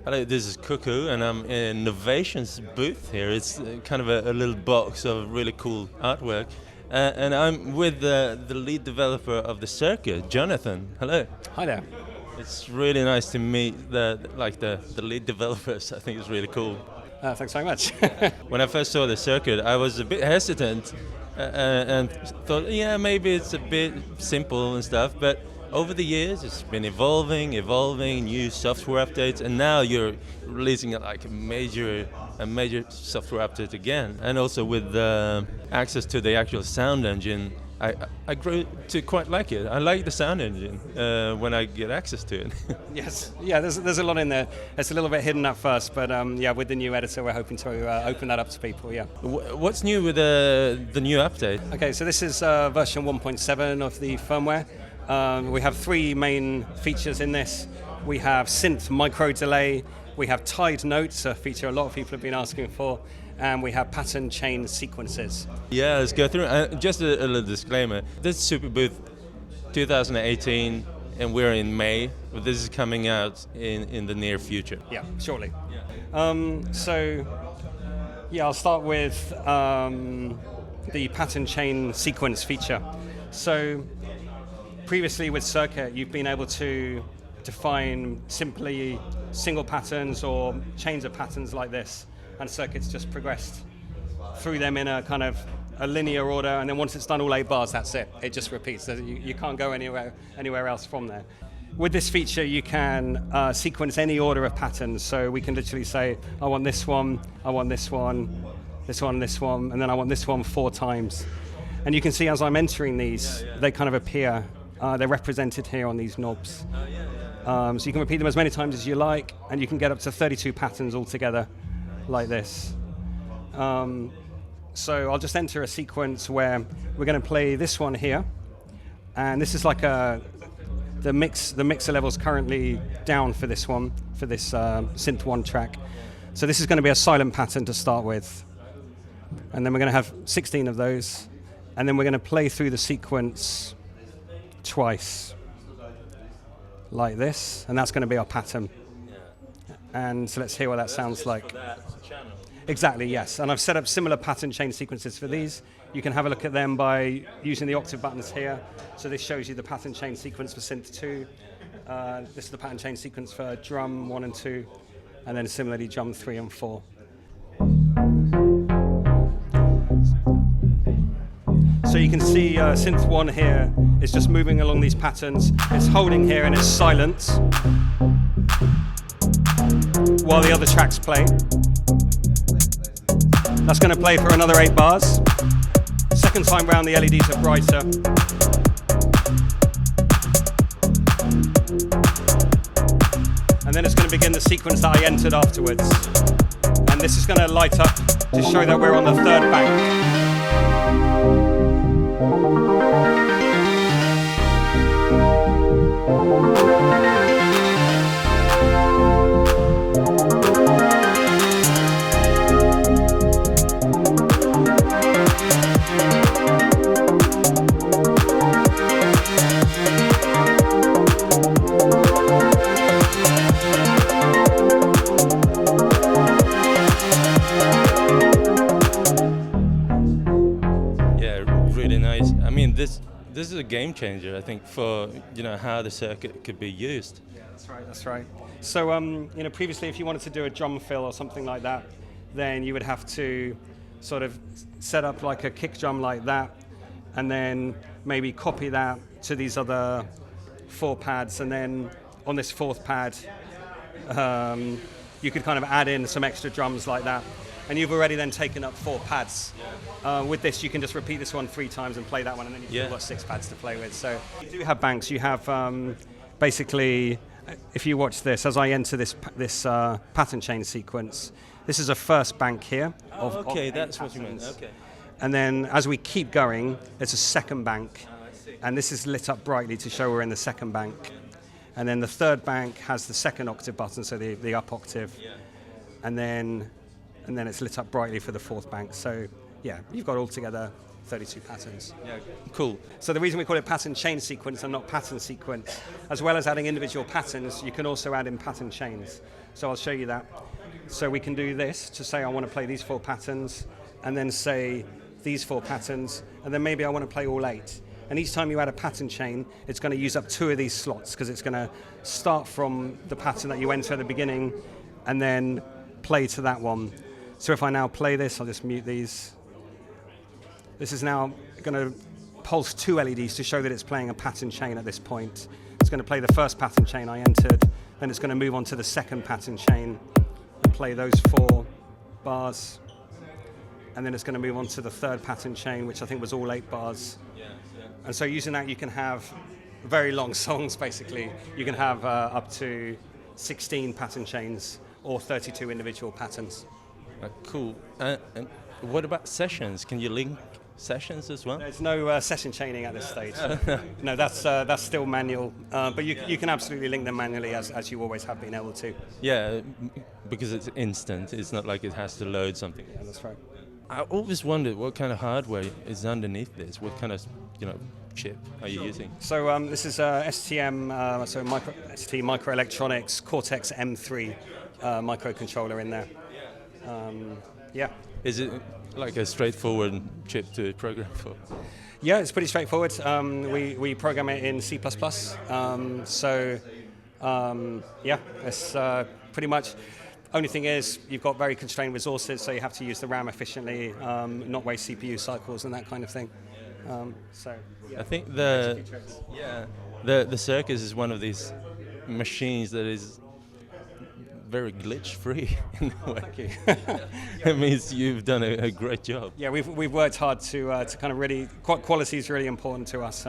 Hello, this is Cuckoo, and I'm in Novation's booth here. It's kind of a little box of really cool artwork. And I'm with the lead developer of the circuit, Jonathan. Hello. Hi there. It's really nice to meet the lead developers. I think it's really cool. Thanks very much. When I first saw the circuit, I was a bit hesitant and thought, yeah, maybe it's a bit simple and stuff, but over the years, it's been evolving, new software updates, and now you're releasing like a major software update again. And also with access to the actual sound engine, I grew to quite like it. I like the sound engine when I get access to it. Yes, yeah, there's a lot in there. It's a little bit hidden at first, but yeah, with the new editor, we're hoping to open that up to people, yeah. What's new with the new update? Okay, so this is version 1.7 of the firmware. We have three main features in this. We have synth micro delay, we have tied notes, a feature a lot of people have been asking for, and we have pattern chain sequences. Yeah, let's go through. Just a little disclaimer. This is Superbooth 2018, and we're in May. But this is coming out in the near future. Yeah, shortly. Yeah. So, yeah, I'll start with the pattern chain sequence feature. So, previously with Circuit, you've been able to define simply single patterns or chains of patterns like this, and Circuit's just progressed through them in a kind of a linear order, and then once it's done all 8 bars, that's it. It just repeats. You can't go anywhere else from there. With this feature, you can sequence any order of patterns, so we can literally say, I want this one, I want this one, this one, this one, and then I want this one 4 times. And you can see as I'm entering these, they kind of appear. They're represented here on these knobs. So you can repeat them as many times as you like, and you can get up to 32 patterns altogether, like this. So I'll just enter a sequence where we're going to play this one here, and this is like the mixer level's currently down for this one, for this synth 1 track. So this is going to be a silent pattern to start with, and then we're going to have 16 of those, and then we're going to play through the sequence twice, like this, and that's going to be our pattern. And so let's hear what that sounds like. Exactly, yes. And I've set up similar pattern chain sequences for these. You can have a look at them by using the octave buttons here. So this shows you the pattern chain sequence for synth 2. This is the pattern chain sequence for drum 1 and 2, and then similarly drum 3 and 4. So you can see synth 1 here is just moving along these patterns. It's holding here and it's silent while the other tracks play. That's going to play for another 8 bars. Second time round, the LEDs are brighter. And then it's going to begin the sequence that I entered afterwards. And this is going to light up to show that we're on the 3rd bank. This is a game changer, I think, for how the circuit could be used. Yeah, that's right. So, previously, if you wanted to do a drum fill or something like that, then you would have to sort of set up like a kick drum like that, and then maybe copy that to these other 4 pads, and then on this 4th pad, you could kind of add in some extra drums like that. And you've already then taken up 4 pads. With this, you can just repeat this one 3 times and play that one, and then you've got 6 pads to play with. So you do have banks. You have basically, if you watch this, as I enter this pattern chain sequence, this is a first bank here. Okay, that's what you meant. Okay. And then as we keep going, there's a second bank, and this is lit up brightly to show we're in the second bank. And then the 3rd bank has the 2nd octave button, so the up octave, and then it's lit up brightly for the 4th bank. So yeah, you've got altogether 32 patterns. Yeah, cool. So the reason we call it pattern chain sequence and not pattern sequence, as well as adding individual patterns, you can also add in pattern chains. So I'll show you that. So we can do this to say I want to play these 4 patterns, and then say these 4 patterns, and then maybe I want to play all 8. And each time you add a pattern chain, it's going to use up 2 of these slots, because it's going to start from the pattern that you enter at the beginning, and then play to that one. So if I now play this, I'll just mute these. This is now going to pulse 2 LEDs to show that it's playing a pattern chain at this point. It's going to play the first pattern chain I entered, then it's going to move on to the second pattern chain and play those 4 bars. And then it's going to move on to the third pattern chain, which I think was all 8 bars. And so using that, you can have very long songs, basically. You can have up to 16 pattern chains or 32 individual patterns. Cool. And what about sessions? Can you link sessions as well? There's no session chaining at this stage. No, that's still manual. But you can absolutely link them manually, as you always have been able to. Yeah, because it's instant. It's not like it has to load something. Yeah, that's right. I always wondered what kind of hardware is underneath this. What kind of, chip are you using? So this is STM, ST Microelectronics Cortex M3 microcontroller in there. Yeah. Is it like a straightforward chip to program for? Yeah, it's pretty straightforward. We program it in C++. Yeah, it's pretty much. Only thing is, you've got very constrained resources, so you have to use the RAM efficiently, not waste CPU cycles and that kind of thing. I think the Circus is one of these machines that is very glitch-free in a way. Thank you. It means you've done a great job. Yeah, we've worked hard to kind of really quality is really important to us.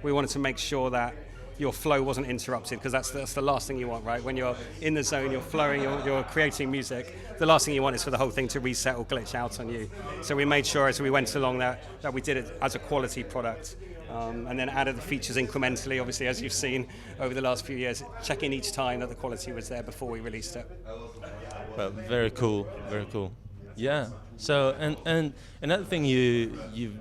We wanted to make sure that your flow wasn't interrupted, because that's the last thing you want, right? When you're in the zone, you're flowing, you're creating music, the last thing you want is for the whole thing to reset or glitch out on you. So we made sure as we went along that we did it as a quality product, and then added the features incrementally, obviously, as you've seen over the last few years, checking each time that the quality was there before we released it. Well, very cool, very cool. Yeah. So and another thing you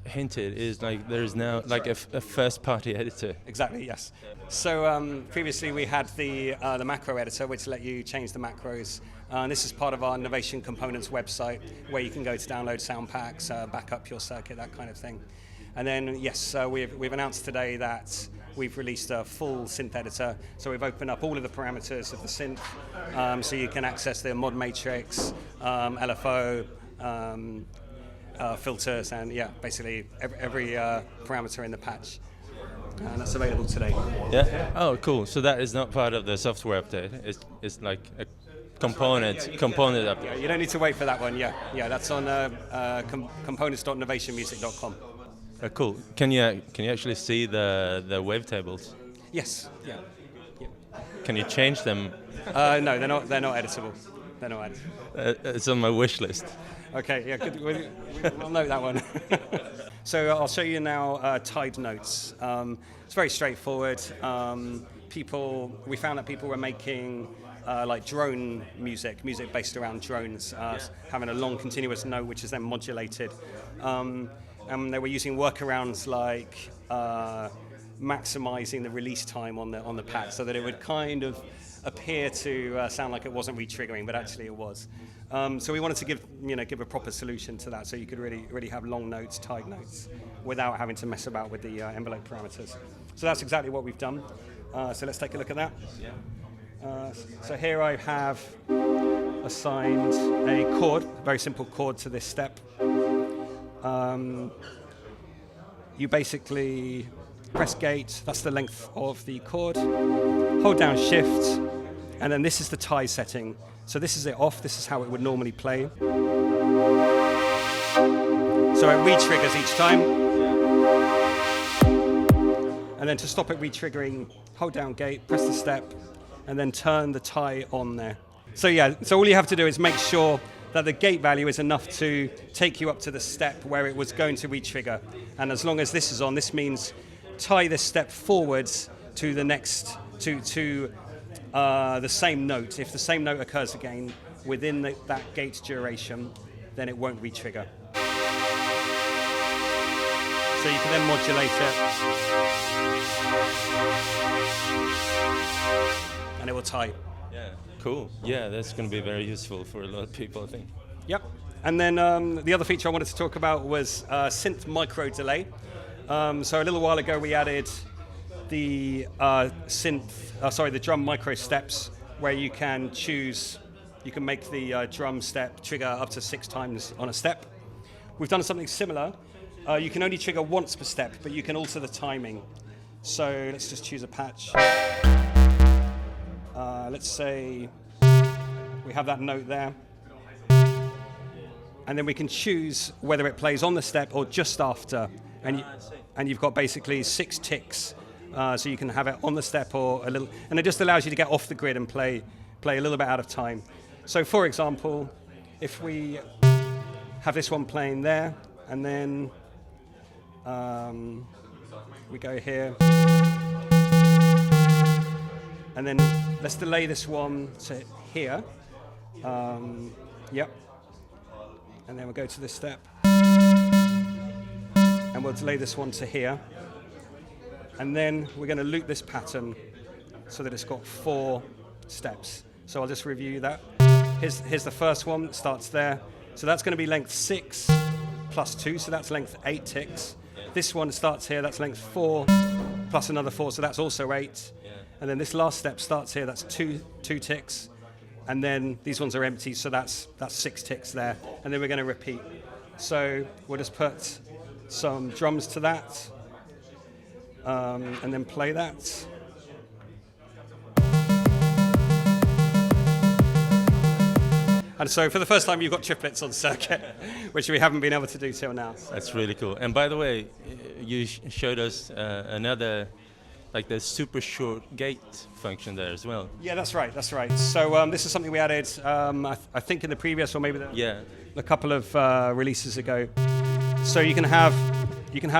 hinted is like there's now like a first-party editor. Exactly, yes. So previously we had the macro editor, which let you change the macros. And this is part of our Novation Components website, where you can go to download sound packs, back up your circuit, that kind of thing. And then, yes, we've announced today that we've released a full synth editor. So we've opened up all of the parameters of the synth, so you can access the mod matrix, LFO, filters, and yeah, basically every parameter in the patch. And that's available today. Yeah. Oh, cool. So that is not part of the software update. It's like a component update. Yeah, you don't need to wait for that one. Yeah, that's on components.novationmusic.com. Cool. Can you actually see the wavetables? Yes. Yeah. Can you change them? No, they're not editable. They're not editable. It's on my wish list. Okay, yeah, good. We'll note that one. So I'll show you now tied notes. It's very straightforward. We found that people were making like drone music based around drones, having a long continuous note which is then modulated. And they were using workarounds like maximizing the release time on the patch so that it would kind of appear to sound like it wasn't re-triggering, but actually it was. So we wanted to give a proper solution to that, so you could really have long notes, tied notes, without having to mess about with the envelope parameters. So that's exactly what we've done. So let's take a look at that. So here I have assigned a chord, a very simple chord to this step. You basically press gate, that's the length of the chord, hold down shift, and then this is the tie setting. So this is it off, this is how it would normally play. So it re-triggers each time. And then to stop it re-triggering, hold down gate, press the step, and then turn the tie on there. So yeah, so all you have to do is make sure that the gate value is enough to take you up to the step where it was going to re-trigger. And as long as this is on, this means tie this step forwards to the next, to the same note. If the same note occurs again within that gate duration, then it won't re-trigger. So you can then modulate it, and it will tie. Yeah, cool. Yeah, that's going to be very useful for a lot of people, I think. Yep. And then the other feature I wanted to talk about was synth micro delay. So a little while ago we added the the drum micro steps, where you can choose, you can make the drum step trigger up to 6 times on a step. We've done something similar. You can only trigger once per step, but you can alter the timing. So let's just choose a patch. Let's say we have that note there. And then we can choose whether it plays on the step or just after. And you've got basically 6 ticks. So you can have it on the step or a little, and it just allows you to get off the grid and play a little bit out of time. So for example, if we have this one playing there, and then we go here, and then let's delay this one to here. Yep. And then we'll go to this step, and we'll delay this one to here. And then we're going to loop this pattern so that it's got 4 steps. So I'll just review that. Here's the first one that starts there. So that's going to be length 6 plus 2, so that's length 8 ticks. This one starts here, that's length 4 plus another 4, so that's also 8. And then this last step starts here, that's 2 ticks. And then these ones are empty, so that's 6 ticks there. And then we're going to repeat. So we'll just put some drums to that, and then play that. And so for the first time, you've got triplets on circuit, which we haven't been able to do till now. That's really cool. And by the way, you showed us another, like the super short gate function there as well. Yeah, that's right. That's right. So this is something we added, I think, in the previous, or maybe a couple of releases ago. So you can have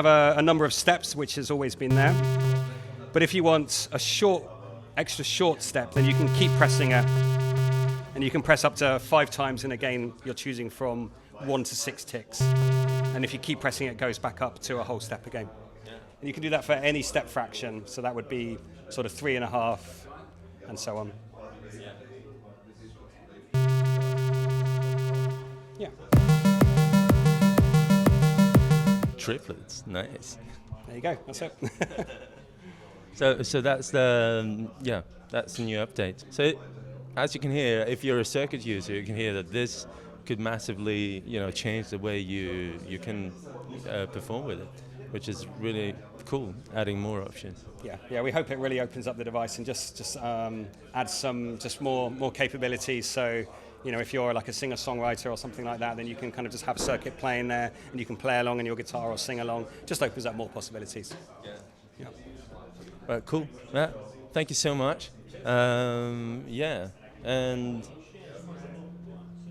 a number of steps, which has always been there. But if you want a extra short step, then you can keep pressing it. And you can press up to 5 times, and again, you're choosing from 1 to 6 ticks. And if you keep pressing it, goes back up to a whole step again. Yeah. And you can do that for any step fraction. So that would be sort of 3.5, and so on. Yeah. Triplets, nice. There you go. That's it. So that's that's the new update. So as you can hear, if you're a circuit user, you can hear that this could massively, change the way you can perform with it, which is really cool. Adding more options. Yeah. We hope it really opens up the device and just adds some more capabilities. So, if you're like a singer-songwriter or something like that, then you can kind of just have a circuit playing there, and you can play along on your guitar or sing along. Just opens up more possibilities. Yeah. Well, cool. Matt, thank you so much. And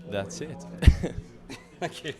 that's it. Thank you.